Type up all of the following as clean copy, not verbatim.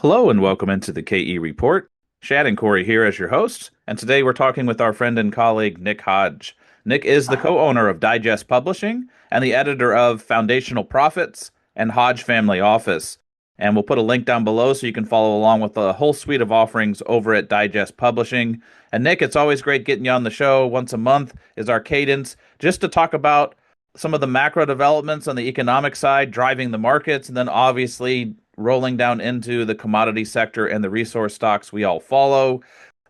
Hello and welcome into the KE Report. Shad and Corey here as your hosts, and today we're talking with our friend and colleague Nick Hodge. Nick is the co-owner of Digest Publishing and the editor of Foundational Profits and Hodge Family Office. And we'll put a link down below so you can follow along with the whole suite of offerings over at Digest Publishing. And Nick, it's always great getting you on the show. Once a month is our cadence just to talk about some of the macro developments on the economic side driving the markets, and then obviously rolling down into the commodity sector and the resource stocks we all follow.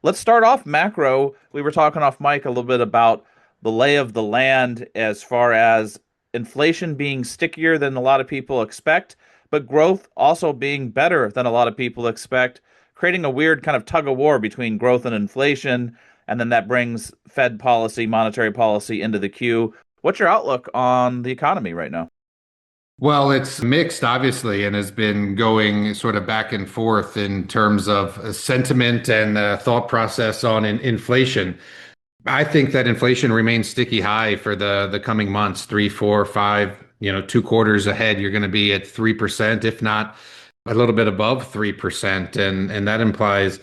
Let's start off macro. We were talking off mic a little bit about the lay of the land as far as inflation being stickier than a lot of people expect, but growth also being better than a lot of people expect, creating a weird kind of tug of war between growth and inflation. And then that brings Fed policy, monetary policy into the queue. What's your outlook on the economy right now? Well, it's mixed, obviously, and has been going sort of back and forth in terms of sentiment and thought process on inflation. I think that inflation remains sticky high for the coming months, 3, 4, 5, 2 quarters ahead. You're going to be at 3%, if not a little bit above 3%, and that implies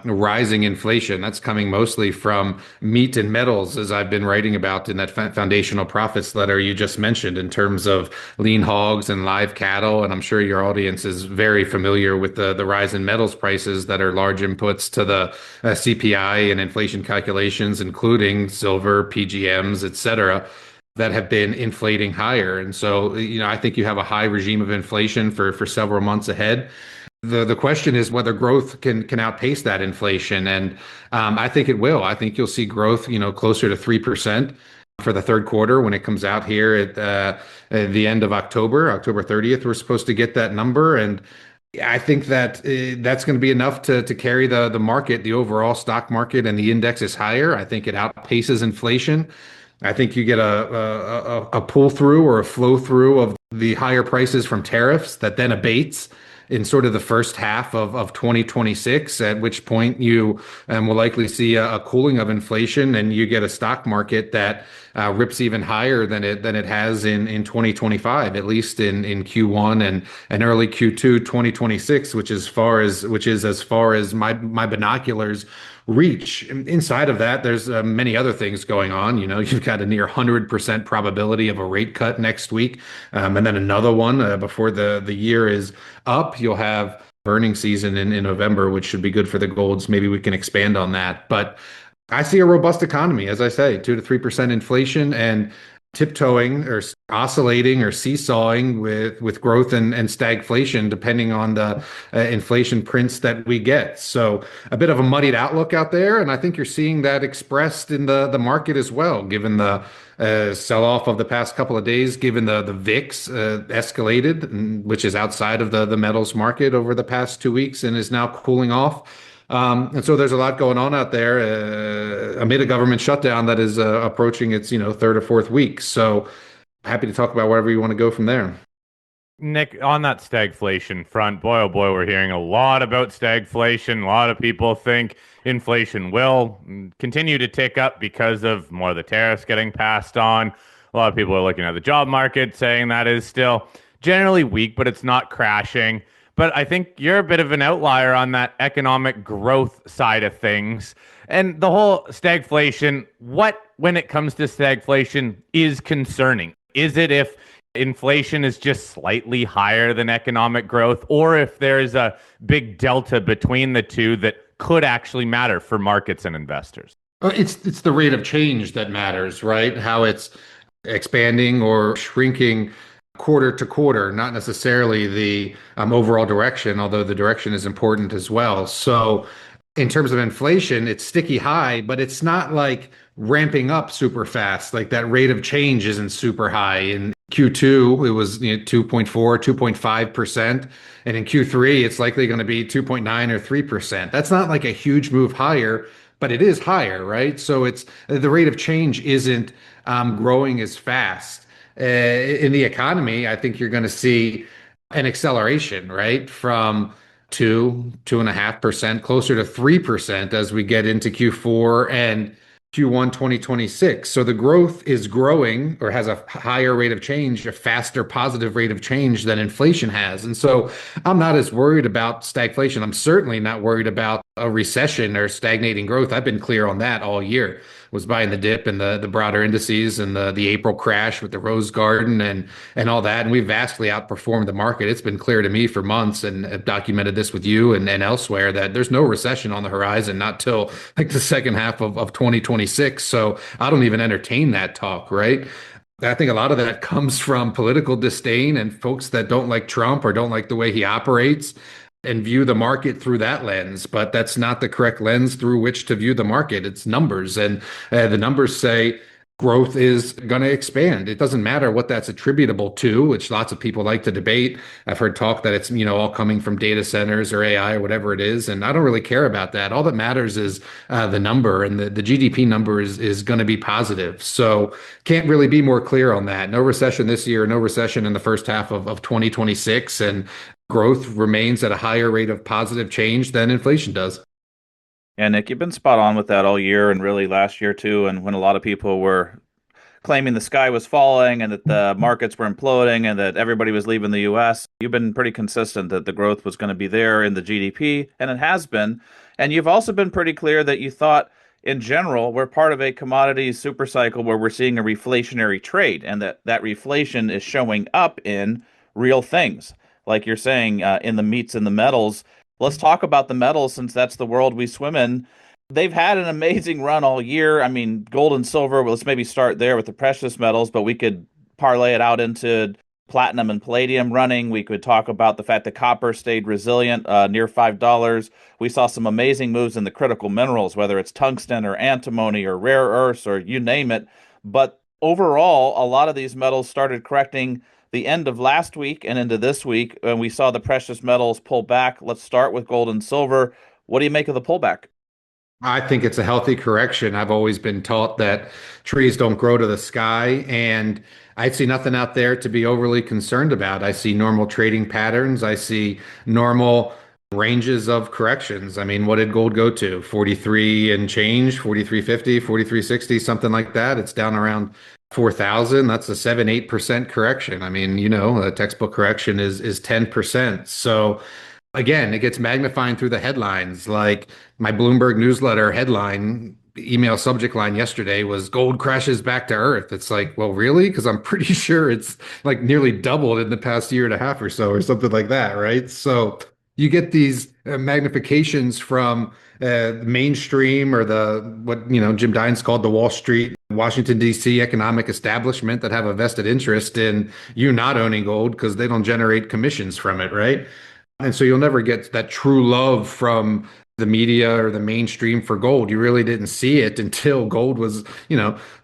rising inflation. That's coming mostly from meat and metals, as I've been writing about in that foundational profits letter you just mentioned, in terms of lean hogs and live cattle. And I'm sure your audience is very familiar with the rise in metals prices that are large inputs to the CPI and inflation calculations, including silver, PGMs, et cetera, that have been inflating higher. And so, I think you have a high regime of inflation for several months ahead. The question is whether growth can outpace that inflation, and I think it will. I think you'll see growth, closer to 3% for the third quarter when it comes out here at the end of October, October 30th. We're supposed to get that number, and I think that that's going to be enough to carry the market, the overall stock market, and the index is higher. I think it outpaces inflation. I think you get a pull through or a flow through of the higher prices from tariffs that then abates in sort of the first half of 2026, at which point you will likely see a cooling of inflation, and you get a stock market that rips even higher than it has in 2025, at least in Q1 and early Q2 2026, which is as far as my binoculars reach. Inside of that, there's many other things going on. You've got a near 100% probability of a rate cut next week, and then another one before the year is up. You'll have earnings season in November, which should be good for the golds. Maybe we can expand on that. But I see a robust economy, as I say, 2 to 3% inflation, and tiptoeing or oscillating or seesawing with growth and stagflation, depending on the inflation prints that we get. So a bit of a muddied outlook out there, and I think you're seeing that expressed in the market as well, given the sell-off of the past couple of days, given the VIX escalated, which is outside of the metals market over the past 2 weeks and is now cooling off. And so there's a lot going on out there amid a government shutdown that is approaching its third or fourth week. So happy to talk about wherever you want to go from there. Nick, on that stagflation front, boy, oh boy, we're hearing a lot about stagflation. A lot of people think inflation will continue to tick up because of more of the tariffs getting passed on. A lot of people are looking at the job market, saying that is still generally weak, but it's not crashing. But I think you're a bit of an outlier on that economic growth side of things. And the whole stagflation, what, when it comes to stagflation, is concerning? Is it if inflation is just slightly higher than economic growth, or if there's a big delta between the two that could actually matter for markets and investors? It's the rate of change that matters, right? How it's expanding or shrinking quarter to quarter, not necessarily the overall direction, although the direction is important as well. So in terms of inflation, it's sticky high, but it's not like ramping up super fast. Like that rate of change isn't super high. In Q2, it was 2.4, 2.5%. And in Q3, it's likely going to be 2.9 or 3%. That's not like a huge move higher, but it is higher, right? So it's the rate of change isn't growing as fast. In the economy, I think you're going to see an acceleration, right? From 2.5%, closer to 3% as we get into Q4 and Q1 2026. So the growth is growing or has a higher rate of change, a faster positive rate of change than inflation has. And so I'm not as worried about stagflation. I'm certainly not worried about a recession or stagnating growth. I've been clear on that all year. Was buying the dip and the broader indices and the April crash with the Rose Garden and all that. And we vastly outperformed the market. It's been clear to me for months, and I've documented this with you and elsewhere, that there's no recession on the horizon, not till like the second half of 2026. So I don't even entertain that talk, right? I think a lot of that comes from political disdain and folks that don't like Trump or don't like the way he operates and view the market through that lens. But that's not the correct lens through which to view the market. It's numbers. And the numbers say growth is going to expand. It doesn't matter what that's attributable to, which lots of people like to debate. I've heard talk that it's, all coming from data centers or AI or whatever it is. And I don't really care about that. All that matters is the number, and the GDP number is going to be positive. So can't really be more clear on that. No recession this year, no recession in the first half of 2026. And growth remains at a higher rate of positive change than inflation does. Yeah, Nick, you've been spot on with that all year and really last year too. And when a lot of people were claiming the sky was falling and that the markets were imploding and that everybody was leaving the US, you've been pretty consistent that the growth was going to be there in the GDP, and it has been. And you've also been pretty clear that you thought, in general, we're part of a commodities super cycle where we're seeing a reflationary trade, and that reflation is showing up in real things. Like you're saying, in the meats and the metals. Let's talk about the metals since that's the world we swim in. They've had an amazing run all year. I mean, gold and silver, well, let's maybe start there with the precious metals, but we could parlay it out into platinum and palladium running. We could talk about the fact that copper stayed resilient, near $5. We saw some amazing moves in the critical minerals, whether it's tungsten or antimony or rare earths or you name it. But overall, a lot of these metals started correcting the end of last week and into this week, and we saw the precious metals pull back. Let's start with gold and silver. What do you make of the pullback? I think it's a healthy correction. I've always been taught that trees don't grow to the sky, and I see nothing out there to be overly concerned about. I see normal trading patterns. I see normal ranges of corrections. I mean, what did gold go to? 43 and change, 43.50, 43.60, something like that. It's down around 4,000. That's a 7-8% correction. I mean, a textbook correction is 10%. So again, it gets magnifying through the headlines. Like my Bloomberg newsletter headline, email subject line yesterday was gold crashes back to earth. It's like, well, really? Because I'm pretty sure it's like nearly doubled in the past year and a half or so, or something like that, right? So you get these magnifications from mainstream or what Jim Dines called the Wall Street, Washington, D.C. economic establishment that have a vested interest in you not owning gold because they don't generate commissions from it, right? And so you'll never get that true love from the media or the mainstream for gold. You really didn't see it until gold was,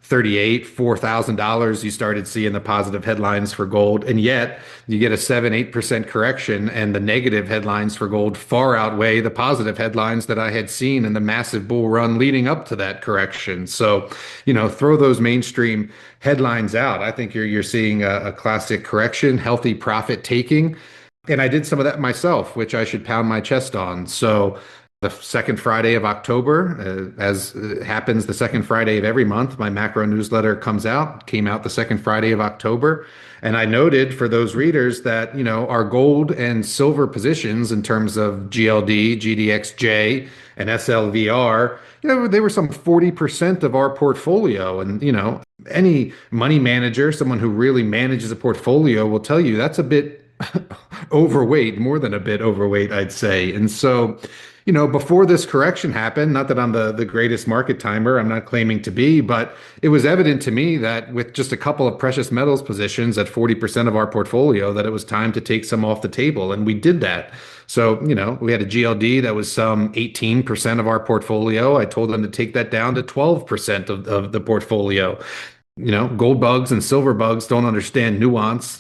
38, $4,000. You started seeing the positive headlines for gold. And yet you get a 7-8% correction, and the negative headlines for gold far outweigh the positive headlines that I had seen in the massive bull run leading up to that correction. So, throw those mainstream headlines out. I think you're seeing a classic correction, healthy profit taking. And I did some of that myself, which I should pound my chest on. So the second Friday of October, as happens the second Friday of every month, my macro newsletter came out the second Friday of October. And I noted for those readers that, our gold and silver positions in terms of GLD, GDXJ, and SLVR, they were some 40% of our portfolio. And, any money manager, someone who really manages a portfolio will tell you that's a bit overweight, more than a bit overweight, I'd say. And so, before this correction happened, not that I'm the greatest market timer, I'm not claiming to be, but it was evident to me that with just a couple of precious metals positions at 40% of our portfolio, that it was time to take some off the table. And we did that. So, we had a GLD that was some 18% of our portfolio. I told them to take that down to 12% of the portfolio. Gold bugs and silver bugs don't understand nuance.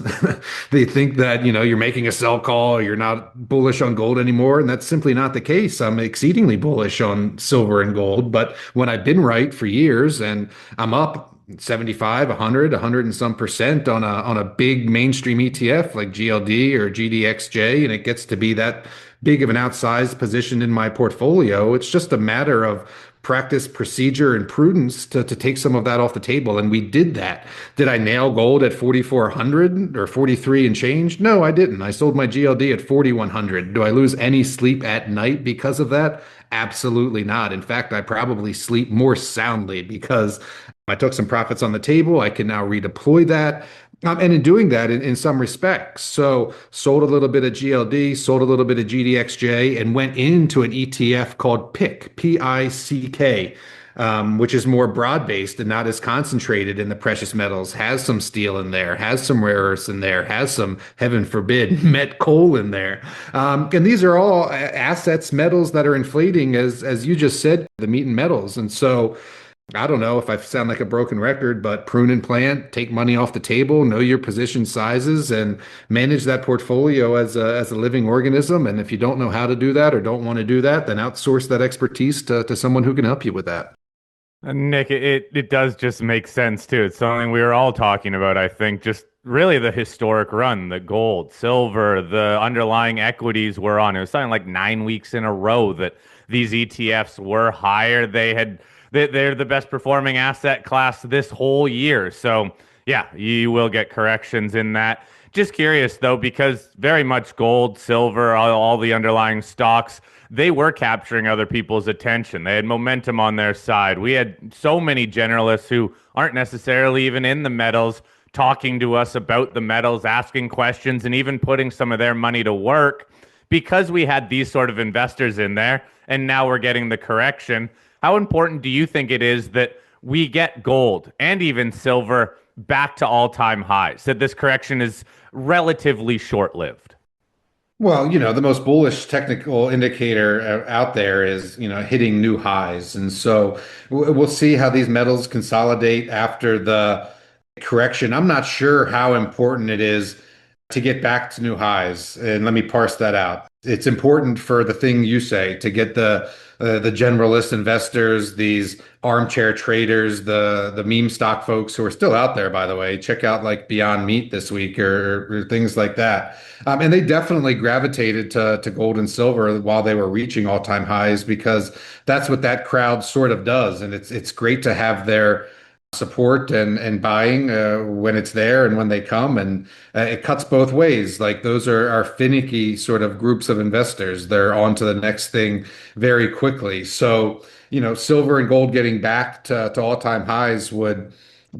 They think that, you're making a sell call or you're not bullish on gold anymore. And that's simply not the case. I'm exceedingly bullish on silver and gold. But when I've been right for years and I'm up 75, 100 and some percent on a big mainstream ETF like GLD or GDXJ, and it gets to be that big of an outsized position in my portfolio, it's just a matter of practice, procedure, and prudence to take some of that off the table. And we did that. Did I nail gold at 4,400 or 43 and change? No, I didn't. I sold my GLD at 4,100. Do I lose any sleep at night because of that? Absolutely not. In fact, I probably sleep more soundly because I took some profits on the table. I can now redeploy that. And in doing that, in some respects, so sold a little bit of GLD, sold a little bit of GDXJ, and went into an ETF called PIC, PICK, which is more broad-based and not as concentrated in the precious metals, has some steel in there, has some rare earths in there, has some, heaven forbid, met coal in there. And these are all assets, metals that are inflating, as you just said, the meat and metals. And so I don't know if I sound like a broken record, but prune and plant, take money off the table, know your position sizes, and manage that portfolio as a living organism. And if you don't know how to do that or don't want to do that, then outsource that expertise to someone who can help you with that. Nick, it does just make sense too. It's something we were all talking about, I think, just really the historic run, the gold, silver, the underlying equities we're on. It was something like 9 weeks in a row that these ETFs were higher. They're the best performing asset class this whole year. So yeah, you will get corrections in that. Just curious though, because very much gold, silver, all the underlying stocks, they were capturing other people's attention. They had momentum on their side. We had so many generalists who aren't necessarily even in the metals talking to us about the metals, asking questions, and even putting some of their money to work because we had these sort of investors in there. And now we're getting the correction. How important do you think it is that we get gold and even silver back to all-time highs, that this correction is relatively short-lived? Well, the most bullish technical indicator out there is, hitting new highs. And so we'll see how these metals consolidate after the correction. I'm not sure how important it is to get back to new highs. And let me parse that out. It's important for the thing you say to get the generalist investors, these armchair traders, the meme stock folks who are still out there, by the way. Check out like Beyond Meat this week or things like that. And they definitely gravitated to gold and silver while they were reaching all-time highs because that's what that crowd sort of does. And it's great to have their support and buying when it's there and when they come, and it cuts both ways. Like those are finicky sort of groups of investors. They're on to the next thing very quickly. So silver and gold getting back to all-time highs would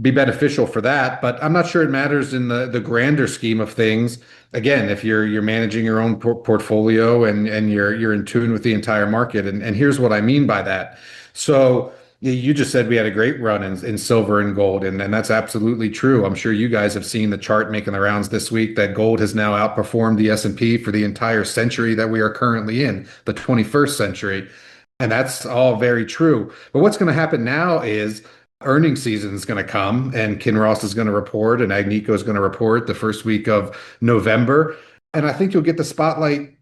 be beneficial for that, but I'm not sure it matters in the grander scheme of things. Again, if you're managing your own portfolio and you're in tune with the entire market, and here's what I mean by that. So you just said we had a great run in silver and gold, and that's absolutely true. I'm sure you guys have seen the chart making the rounds this week that gold has now outperformed the S&P for the entire century that we are currently in, the 21st century. And that's all very true. But what's going to happen now is earnings season is going to come, and Kinross is going to report, and Agnico is going to report the first week of November. And I think you'll get the spotlight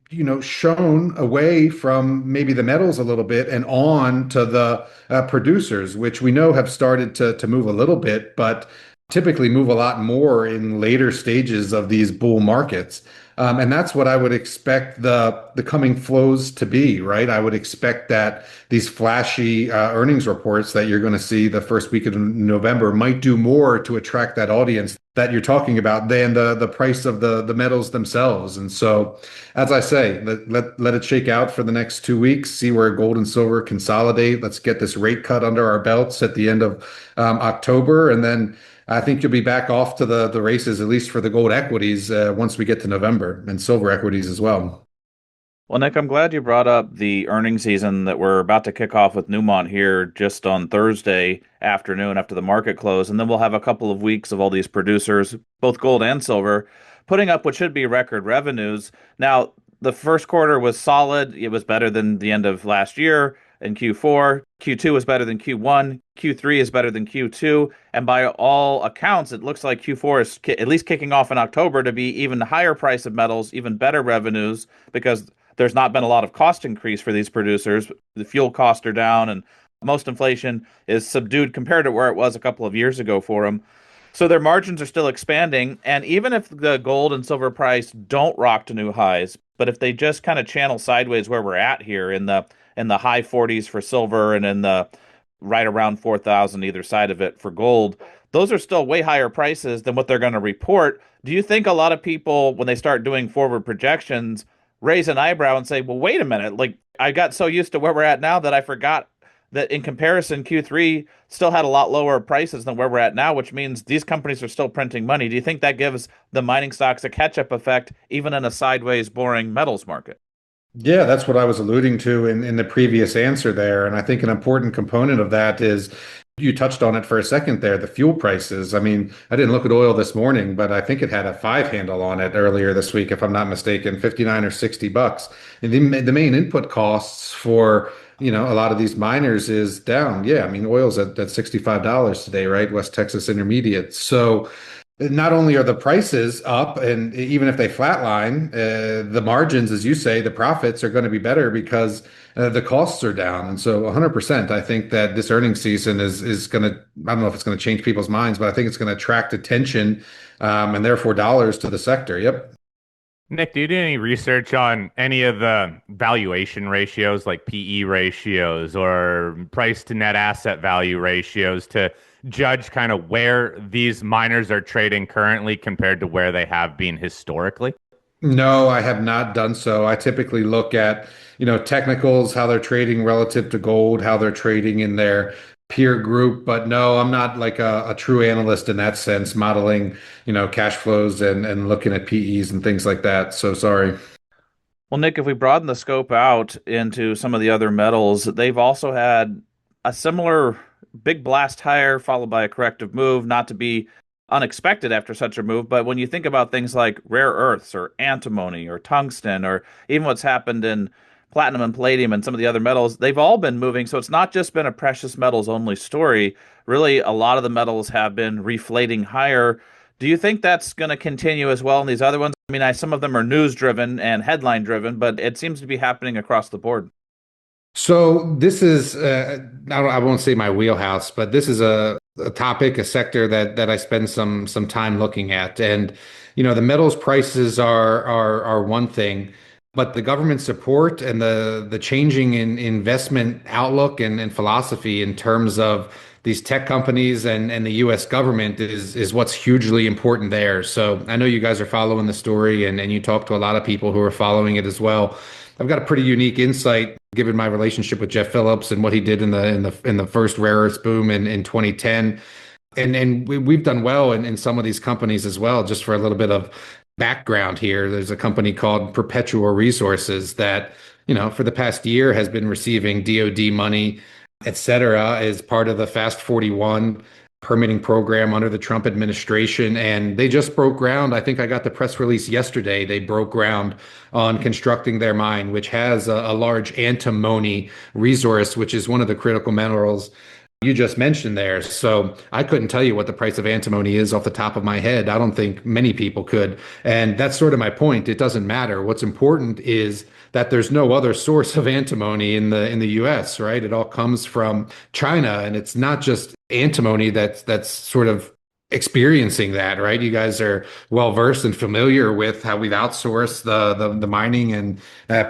shown away from maybe the metals a little bit and on to the producers, which we know have started to move a little bit, but typically move a lot more in later stages of these bull markets. And that's what I would expect the coming flows to be, right? I would expect that these flashy earnings reports that you're going to see the first week of November might do more to attract that audience that you're talking about than the price of the metals themselves. And so, as I say, let it shake out for the next 2 weeks, see where gold and silver consolidate. Let's get this rate cut under our belts at the end of October, and then I think you'll be back off to the races, at least for the gold equities, once we get to November, and silver equities as well. Well, Nick, I'm glad you brought up the earnings season that we're about to kick off with Newmont here just on Thursday afternoon after the market close. And then we'll have a couple of weeks of all these producers, both gold and silver, putting up what should be record revenues. Now, the first quarter was solid. It was better than the end of last year in Q4. Q2 was better than Q1. Q3 is better than Q2. And by all accounts, it looks like Q4 is at least kicking off in October to be even higher price of metals, even better revenues, because there's not been a lot of cost increase for these producers. The fuel costs are down, and most inflation is subdued compared to where it was a couple of years ago for them. So their margins are still expanding, and even if the gold and silver price don't rock to new highs, but if they just kind of channel sideways where we're at here in the high 40s for silver and in the right around 4,000 either side of it for gold, those are still way higher prices than what they're going to report. Do you think a lot of people, when they start doing forward projections, raise an eyebrow and say, "Well, wait a minute, like I got so used to where we're at now that I forgot that in comparison, Q3 still had a lot lower prices than where we're at now, which means these companies are still printing money." Do you think that gives the mining stocks a catch-up effect, even in a sideways, boring metals market? Yeah, that's what I was alluding to in the previous answer there. And I think an important component of that is you touched on it for a second there, the fuel prices. I mean, I didn't look at oil this morning, but I think it had a five handle on it earlier this week, if I'm not mistaken, 59 or $60. And the main input costs for, a lot of these miners is down. Yeah, I mean, oil's at $65 today, right? West Texas Intermediate. So not only are the prices up, and even if they flatline, the margins, as you say, the profits are going to be better because the costs are down. And so 100%, I think that this earnings season is going to, I don't know if it's going to change people's minds, but I think it's going to attract attention and therefore dollars to the sector. Yep. Nick, do you do any research on any of the valuation ratios like PE ratios or price to net asset value ratios to judge kind of where these miners are trading currently compared to where they have been historically? No, I have not done so. I typically look at, technicals, how they're trading relative to gold, how they're trading in their peer group. But no, I'm not like a true analyst in that sense, modeling, cash flows and looking at PEs and things like that. So sorry. Well, Nick, if we broaden the scope out into some of the other metals, they've also had a similar big blast higher followed by a corrective move, not to be unexpected after such a move. But when you think about things like rare earths or antimony or tungsten or even what's happened in platinum and palladium and some of the other metals, they've all been moving. So it's not just been a precious metals only story. Really, a lot of the metals have been reflating higher. Do you think that's going to continue as well in these other ones? I mean, some of them are news driven and headline driven, but it seems to be happening across the board. So this is, I won't say my wheelhouse, but this is a topic, a sector that I spend some time looking at. And, the metals prices are one thing, but the government support and the changing in investment outlook and philosophy in terms of these tech companies and the US government is what's hugely important there. So I know you guys are following the story and you talk to a lot of people who are following it as well. I've got a pretty unique insight given my relationship with Jeff Phillips and what he did in the first rare earths boom in 2010. And we've done well in some of these companies as well. Just for a little bit of background here, there's a company called Perpetua Resources that, for the past year has been receiving DoD money, et cetera, as part of the Fast 41 permitting program under the Trump administration. And they just broke ground. I think I got the press release yesterday. They broke ground on constructing their mine, which has a large antimony resource, which is one of the critical minerals you just mentioned there. So I couldn't tell you what the price of antimony is off the top of my head. I don't think many people could. And that's sort of my point. It doesn't matter. What's important is that there's no other source of antimony in the US, right? It all comes from China, and it's not just antimony that's sort of experiencing that, right? You guys are well versed and familiar with how we've outsourced the mining and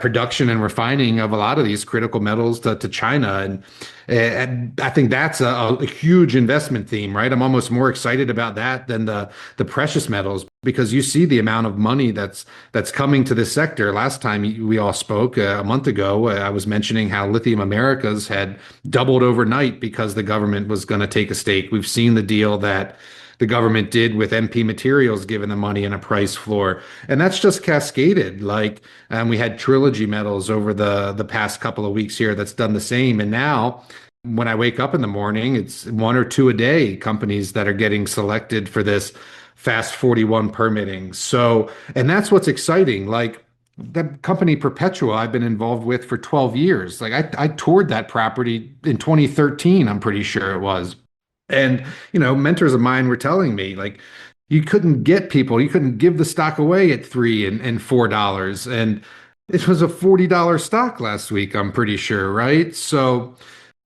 production and refining of a lot of these critical metals to China, and I think that's a huge investment theme, right? I'm almost more excited about that than the precious metals because you see the amount of money that's coming to this sector. Last time we all spoke a month ago, I was mentioning how Lithium Americas had doubled overnight because the government was going to take a stake. We've seen the deal that the government did with MP Materials, giving the money and a price floor. And that's just cascaded. Like we had Trilogy Metals over the past couple of weeks here that's done the same. And now when I wake up in the morning, it's one or two a day companies that are getting selected for this Fast 41 permitting. So, and that's what's exciting. Like the company Perpetua I've been involved with for 12 years. Like I toured that property in 2013, I'm pretty sure it was. And, mentors of mine were telling me, like, you couldn't get people, you couldn't give the stock away at $3 and $4. And it was a $40 stock last week, I'm pretty sure, right? So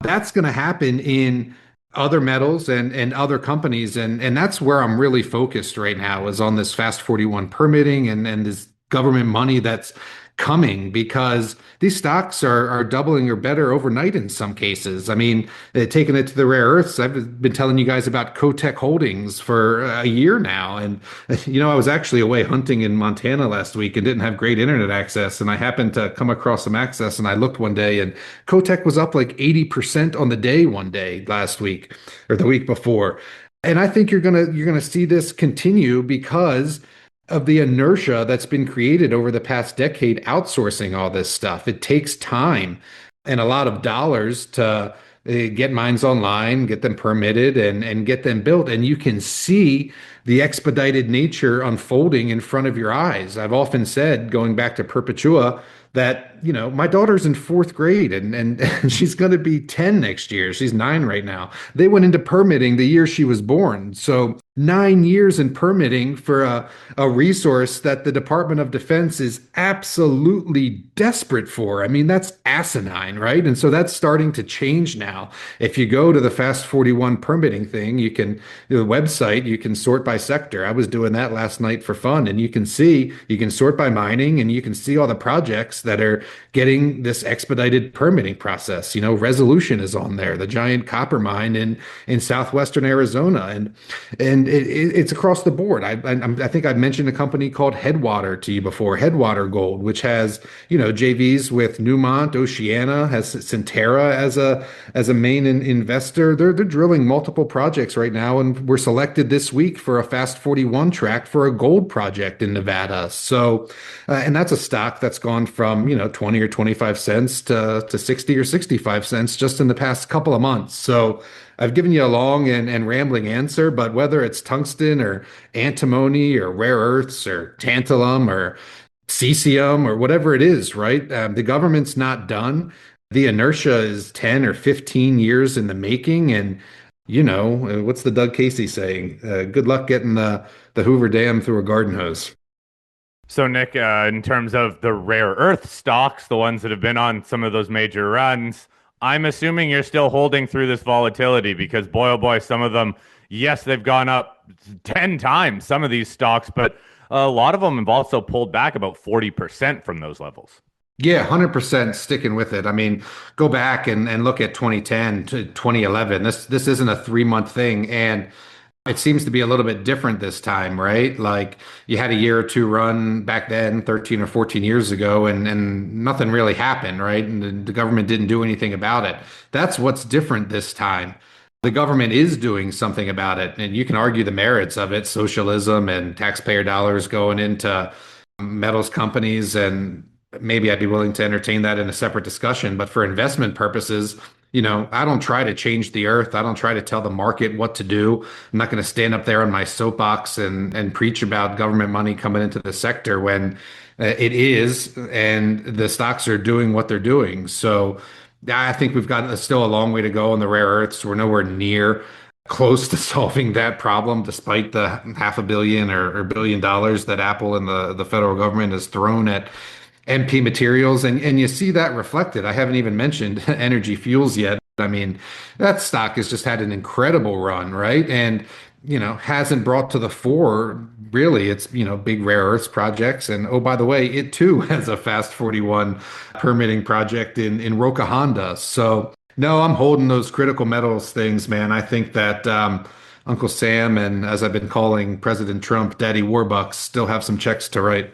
that's going to happen in other metals and other companies. And that's where I'm really focused right now is on this Fast 41 permitting and this government money that's coming because these stocks are doubling or better overnight in some cases. I mean, taking it to the rare earths, I've been telling you guys about Kotek Holdings for a year now. And, I was actually away hunting in Montana last week and didn't have great internet access. And I happened to come across some access and I looked one day and Kotek was up like 80% on the day one day last week or the week before. And I think you're gonna see this continue because of the inertia that's been created over the past decade outsourcing all this stuff. It takes time and a lot of dollars to get mines online, get them permitted, and get them built. And you can see the expedited nature unfolding in front of your eyes. I've often said, going back to Perpetua, that my daughter's in fourth grade and she's going to be 10 next year. She's 9 right now. They went into permitting the year she was born. So 9 years in permitting for a resource that the Department of Defense is absolutely desperate for. I mean, that's asinine, right? And so that's starting to change now. If you go to the Fast 41 permitting thing, the website, you can sort by sector. I was doing that last night for fun, and you can sort by mining, and you can see all the projects that are getting this expedited permitting process. Resolution is on there, the giant copper mine in southwestern Arizona, and it's across the board. I think I've mentioned a company called Headwater to you before, Headwater Gold, which has JVs with Newmont, Oceana, has Centerra as a main investor. They're drilling multiple projects right now, and we're selected this week for a Fast 41 track for a gold project in Nevada. So, and that's a stock that's gone from 20 or 25 cents to 60 or 65 cents just in the past couple of months. So I've given you a long and rambling answer, but whether it's tungsten or antimony or rare earths or tantalum or cesium or whatever it is, right? The government's not done. The inertia is 10 or 15 years in the making. And, what's the Doug Casey saying? Good luck getting the Hoover Dam through a garden hose. So, Nick, in terms of the rare earth stocks, the ones that have been on some of those major runs, I'm assuming you're still holding through this volatility because, boy, oh boy, some of them, yes, they've gone up 10 times, some of these stocks, but a lot of them have also pulled back about 40% from those levels. Yeah, 100% sticking with it. I mean, go back and look at 2010 to 2011. This isn't a 3-month thing. And it seems to be a little bit different this time, right? Like you had a year or two run back then, 13 or 14 years ago, and nothing really happened, right? And the government didn't do anything about it. That's what's different this time. The government is doing something about it, and you can argue the merits of it, socialism and taxpayer dollars going into metals companies, and maybe I'd be willing to entertain that in a separate discussion. But for investment purposes, I don't try to change the earth. I don't try to tell the market what to do. I'm not going to stand up there on my soapbox and preach about government money coming into the sector when it is, and the stocks are doing what they're doing. So I think we've got still a long way to go on the rare earths. We're nowhere near close to solving that problem, despite the $500 million or $1 billion that Apple and the federal government has thrown at MP materials, and you see that reflected. I haven't even mentioned energy fuels yet. I mean, that stock has just had an incredible run, right? And hasn't brought to the fore really its big rare earths projects. And oh, by the way, it too has a Fast 41 permitting project in Roca Honda. So no, I'm holding those critical metals things, man. I think that Uncle Sam and, as I've been calling President Trump, Daddy Warbucks, still have some checks to write.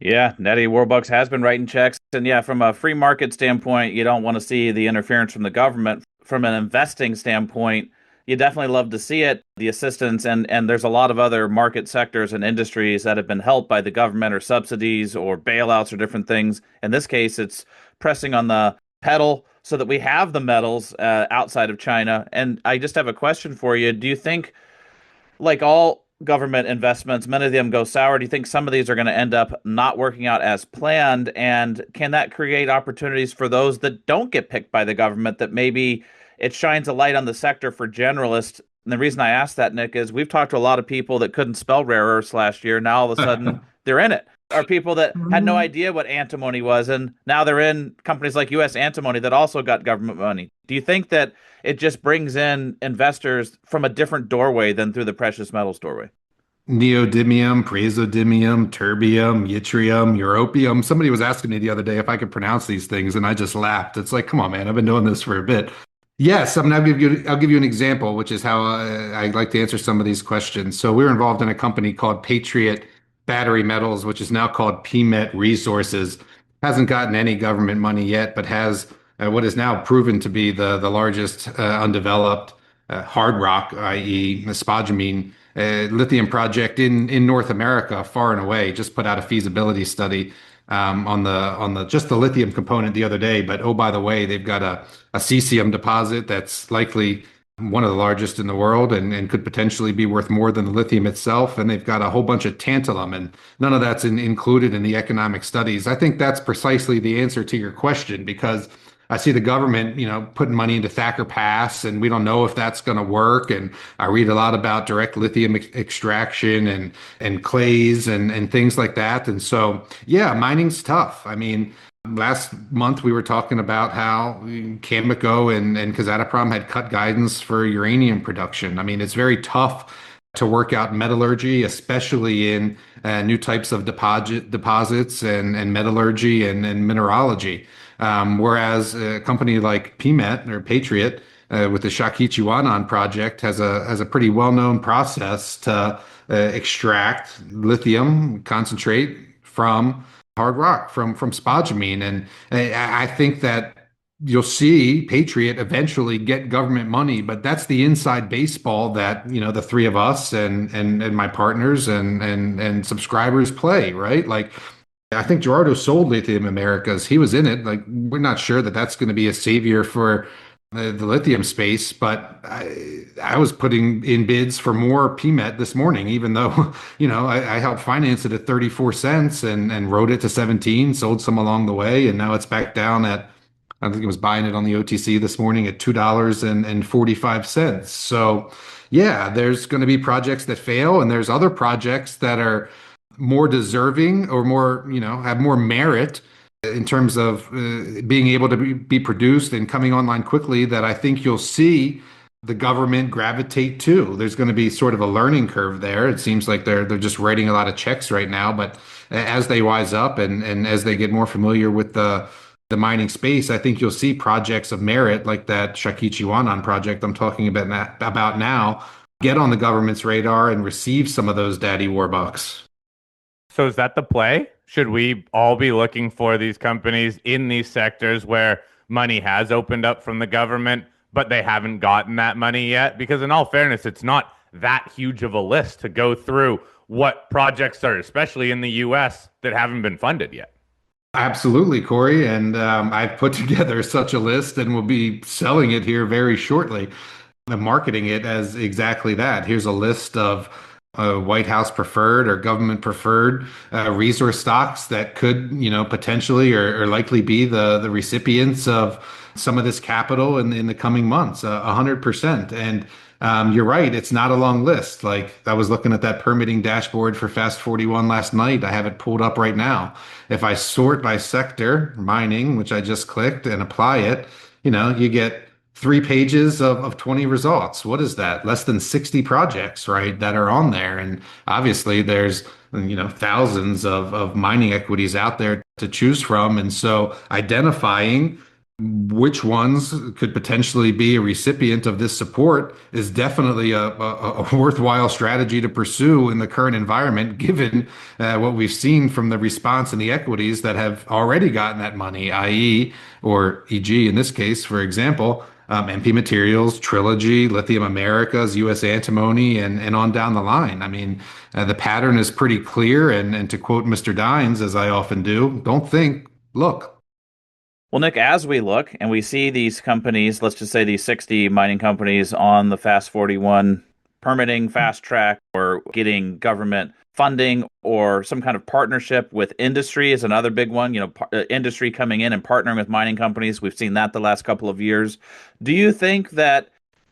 Yeah, Nettie Warbucks has been writing checks. And yeah, from a free market standpoint, you don't want to see the interference from the government. From an investing standpoint, you definitely love to see it, the assistance. And there's a lot of other market sectors and industries that have been helped by the government or subsidies or bailouts or different things. In this case, it's pressing on the pedal so that we have the metals outside of China. And I just have a question for you. Do you think, like all government investments, many of them go sour? Do you think some of these are going to end up not working out as planned? And can that create opportunities for those that don't get picked by the government, that maybe it shines a light on the sector for generalists? And the reason I asked that, Nick, is we've talked to a lot of people that couldn't spell rare earths last year. Now all of a sudden they're in it. are people that had no idea what antimony was, and now they're in companies like U.S. Antimony that also got government money. Do you think that it just brings in investors from a different doorway than through the precious metals doorway? Neodymium, praseodymium, terbium, yttrium, europium. Somebody was asking me the other day if I could pronounce these things, and I just laughed. It's like, come on, man, I've been doing this for a bit. Yes, I mean, I'll give you an example, which is how I like to answer some of these questions. So we're involved in a company called Patriot Battery Metals, which is now called PMET Resources. Hasn't gotten any government money yet, but has what is now proven to be the largest undeveloped hard rock, i.e., spodumene lithium project in North America, far and away. Just put out a feasibility study on the just the lithium component the other day. But oh, by the way, they've got a cesium deposit that's likely one of the largest in the world and could potentially be worth more than the lithium itself. And they've got a whole bunch of tantalum, and none of that's included in the economic studies. I think that's precisely the answer to your question because I see the government, putting money into Thacker Pass, and we don't know if that's going to work. And I read a lot about direct lithium extraction and clays and things like that. And so, yeah, mining's tough. I mean, last month we were talking about how Cameco and Kazatomprom had cut guidance for uranium production. I mean, it's very tough to work out metallurgy, especially in new types of deposits and metallurgy and mineralogy. Whereas a company like PMET or Patriot with the Shakichiwanan project has a pretty well-known process to extract lithium concentrate from hard rock, from spodumene. And I think that you'll see Patriot eventually get government money, but that's the inside baseball that, the three of us and my partners and subscribers play, right? Like I think Gerardo sold Lithium Americas. He was in it. Like, we're not sure that that's going to be a savior for the lithium space, but I was putting in bids for more PMET this morning, even though, I helped finance it at 34 cents and rode it to 17, sold some along the way, and now it's back down at, I think it was buying it on the OTC this morning at $2.45. So, yeah, there's going to be projects that fail, and there's other projects that are more deserving or more, have more merit in terms of being able to be produced and coming online quickly that I think you'll see the government gravitate to. There's going to be sort of a learning curve there. It seems like they're just writing a lot of checks right now, but as they wise up and as they get more familiar with the mining space, I think you'll see projects of merit like that Shakichiwanan project I'm talking about now get on the government's radar and receive some of those daddy war bucks. So is that the play? Should we all be looking for these companies in these sectors where money has opened up from the government, but they haven't gotten that money yet? Because in all fairness, it's not that huge of a list to go through what projects are, especially in the US, that haven't been funded yet. Absolutely, Corey. And I've put together such a list and will be selling it here very shortly. I'm marketing it as exactly that. Here's a list of White House preferred or government preferred resource stocks that could, potentially or likely be the recipients of some of this capital in the coming months, 100%. And you're right, it's not a long list. Like I was looking at that permitting dashboard for Fast 41 last night. I have it pulled up right now. If I sort by sector, mining, which I just clicked and apply it, you get 3 pages of 20 results. What is that? Less than 60 projects, right, that are on there. And obviously there's, thousands of mining equities out there to choose from. And so identifying which ones could potentially be a recipient of this support is definitely a worthwhile strategy to pursue in the current environment, given what we've seen from the response in the equities that have already gotten that money, i.e., or e.g., in this case, for example, MP Materials, Trilogy, Lithium Americas, U.S. Antimony, and on down the line. I mean, the pattern is pretty clear. And to quote Mr. Dines, as I often do, don't think, look. Well, Nick, as we look and we see these companies, let's just say these 60 mining companies on the Fast 41 permitting fast track or getting government funding or some kind of partnership with industry is another big one, industry coming in and partnering with mining companies. We've seen that the last couple of years. Do you think that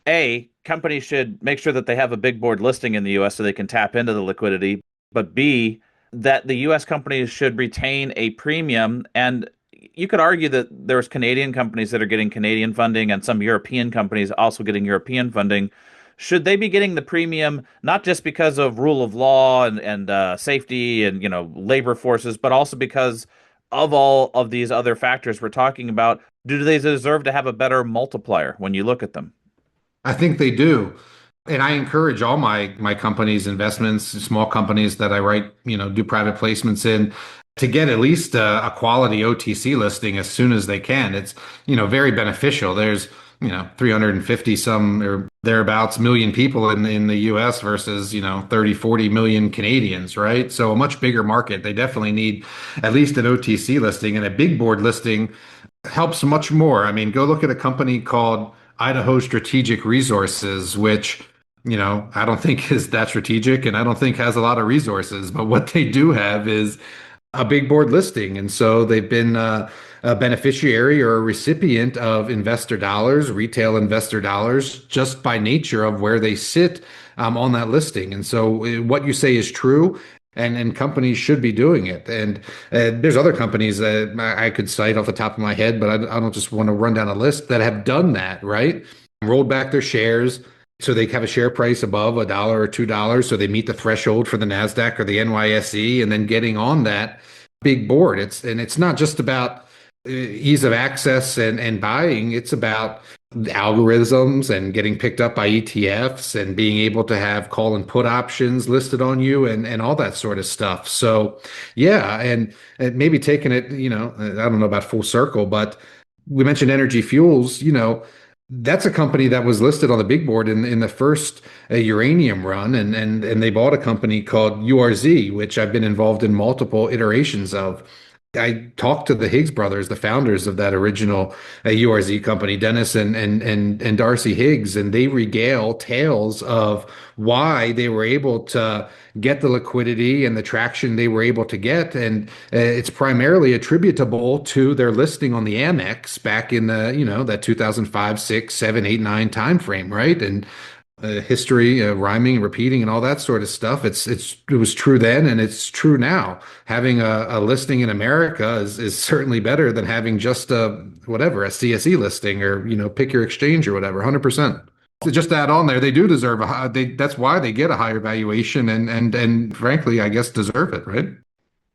A, companies should make sure that they have a big board listing in the US so they can tap into the liquidity, but B, that the U.S. companies should retain a premium. And you could argue that there's Canadian companies that are getting Canadian funding and some European companies also getting European funding. Should they be getting the premium not just because of rule of law and safety and labor forces, but also because of all of these other factors we're talking about? Do they deserve to have a better multiplier when you look at them? I think they do. And I encourage all my companies, investments, small companies that I write, do private placements in to get at least a quality OTC listing as soon as they can. It's, very beneficial. There's, 350 some or thereabouts million people in the US versus, 30, 40 million Canadians, right? So a much bigger market. They definitely need at least an OTC listing, and a big board listing helps much more. I mean, go look at a company called Idaho Strategic Resources, which, I don't think is that strategic and I don't think has a lot of resources. But what they do have is a big board listing. And so they've been a beneficiary or a recipient of investor dollars, retail investor dollars, just by nature of where they sit on that listing. And so what you say is true. And companies should be doing it. And there's other companies that I could cite off the top of my head, but I don't just want to run down a list that have done that, right? Rolled back their shares so they have a share price above $1 or $2, so they meet the threshold for the Nasdaq or the NYSE, and then getting on that big board. It's not just about ease of access and buying. It's about algorithms and getting picked up by ETFs and being able to have call and put options listed on you and all that sort of stuff. So yeah, and maybe taking it, I don't know about full circle, but we mentioned Energy Fuels, that's a company that was listed on the big board in the first uranium run, and they bought a company called URZ, which I've been involved in multiple iterations of. I talked to the Higgs brothers, the founders of that original URZ company, Dennis and Darcy Higgs, and they regale tales of why they were able to get the liquidity and the traction they were able to get. And it's primarily attributable to their listing on the Amex back in the, that 2005, 6, 7, 8, 9 timeframe, right? And history, rhyming, repeating, and all that sort of stuff. It was true then, and it's true now. Having a listing in America is certainly better than having just a CSE listing or pick your exchange or whatever. 100%. Just to add on there, they do deserve that's why they get a higher valuation and frankly, I guess deserve it, right?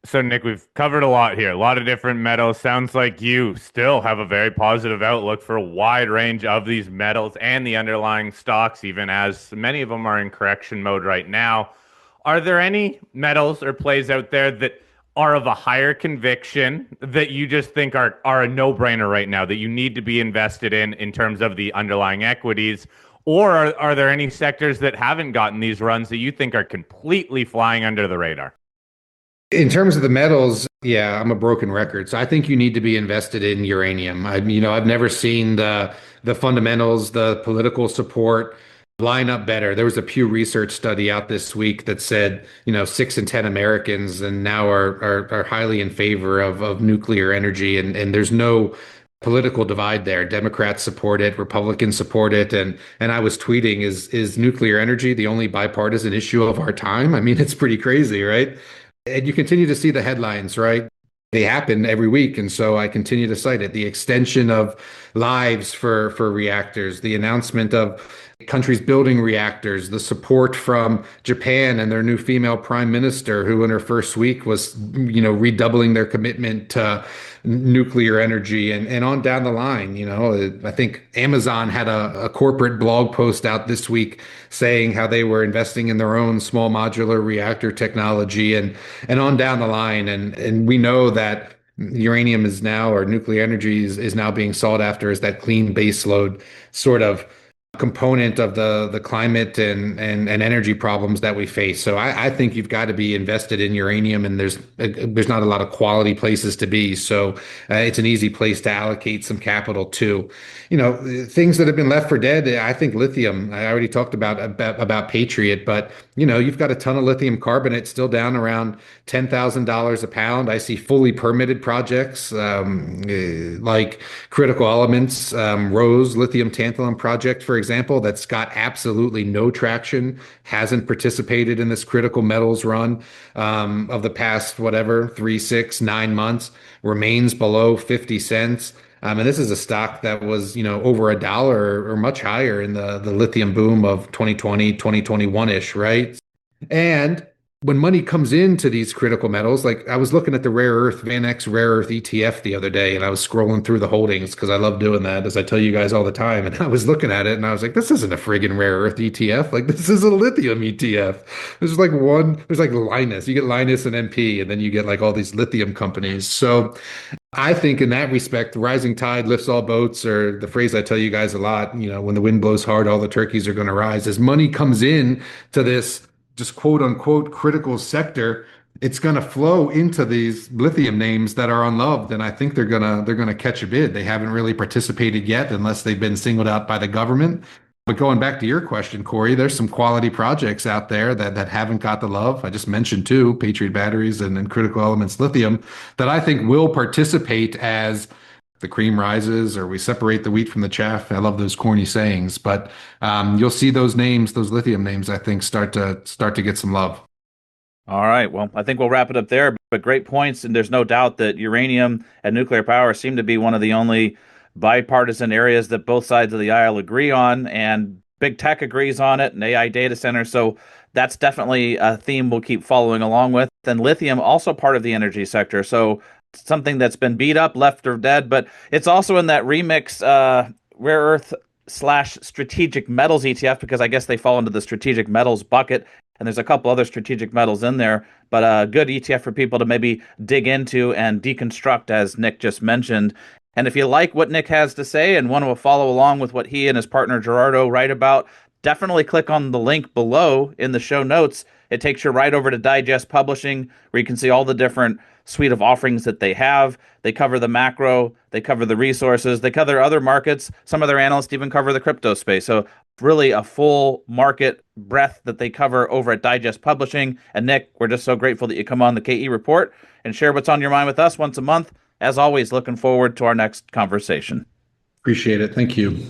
So, Nick, we've covered a lot here, a lot of different metals. Sounds like you still have a very positive outlook for a wide range of these metals and the underlying stocks, even as many of them are in correction mode right now. Are there any metals or plays out there that are of a higher conviction that you just think are a no-brainer right now, that you need to be invested in terms of the underlying equities? Or are there any sectors that haven't gotten these runs that you think are completely flying under the radar? In terms of the metals, yeah, I'm a broken record. So I think you need to be invested in uranium. I've never seen the fundamentals, the political support line up better. There was a Pew Research study out this week that said, 6 in 10 Americans and now are highly in favor of nuclear energy, and there's no political divide there. Democrats support it, Republicans support it, and I was tweeting, is nuclear energy the only bipartisan issue of our time? I mean, it's pretty crazy, right? And you continue to see the headlines, right? They happen every week. And so I continue to cite it. The extension of lives for reactors, the announcement of countries building reactors, the support from Japan and their new female prime minister, who in her first week was, redoubling their commitment to nuclear energy and on down the line. I think Amazon had a corporate blog post out this week saying how they were investing in their own small modular reactor technology and on down the line. And we know that uranium is now, or nuclear energy is now being sought after as that clean baseload sort of component of the climate and energy problems that we face. So I think you've got to be invested in uranium, and there's not a lot of quality places to be. So it's an easy place to allocate some capital to. Things that have been left for dead. I think lithium. I already talked about Patriot, but you've got a ton of lithium carbonate still down around $10,000 a pound. I see fully permitted projects like Critical Elements, Rose Lithium Tantalum project, for example, that's got absolutely no traction, hasn't participated in this critical metals run of the past, whatever, 3, 6, 9 months, remains below 50 cents. And this is a stock that was, over $1 or much higher in the lithium boom of 2020, 2021-ish, right? And when money comes into these critical metals, like I was looking at the rare earth VanEck rare earth ETF the other day, and I was scrolling through the holdings because I love doing that, as I tell you guys all the time. And I was looking at it and I was like, this isn't a friggin' rare earth ETF. Like, this is a lithium ETF. There's like Linus. You get Linus and MP, and then you get like all these lithium companies. So I think in that respect, rising tide lifts all boats, or the phrase I tell you guys a lot, when the wind blows hard, all the turkeys are going to rise. As money comes in to this just quote unquote critical sector, it's going to flow into these lithium names that are unloved, and I think they're gonna catch a bid. They haven't really participated yet, unless they've been singled out by the government. But going back to your question, Corey, there's some quality projects out there that haven't got the love. I just mentioned two, Patriot Batteries and Critical Elements Lithium, that I think will participate as the cream rises, or we separate the wheat from the chaff. I love those corny sayings, but you'll see those names, those lithium names, I think start to get some love. All right. Well, I think we'll wrap it up there. But great points, and there's no doubt that uranium and nuclear power seem to be one of the only bipartisan areas that both sides of the aisle agree on, and big tech agrees on it, and AI data centers. So that's definitely a theme we'll keep following along with. And lithium, also part of the energy sector. So something that's been beat up, left or dead, but it's also in that remix rare earth slash strategic metals ETF, because I guess they fall into the strategic metals bucket. And there's a couple other strategic metals in there, but a good ETF for people to maybe dig into and deconstruct, as Nick just mentioned. And if you like what Nick has to say and want to follow along with what he and his partner Gerardo write about, definitely click on the link below in the show notes. It takes you right over to Digest Publishing, where you can see all the different suite of offerings that they have. They cover the macro, they cover the resources, they cover other markets. Some of their analysts even cover the crypto space. So really a full market breadth that they cover over at Digest Publishing. And Nick, we're just so grateful that you come on the KE Report and share what's on your mind with us once a month. As always, looking forward to our next conversation. Appreciate it. Thank you.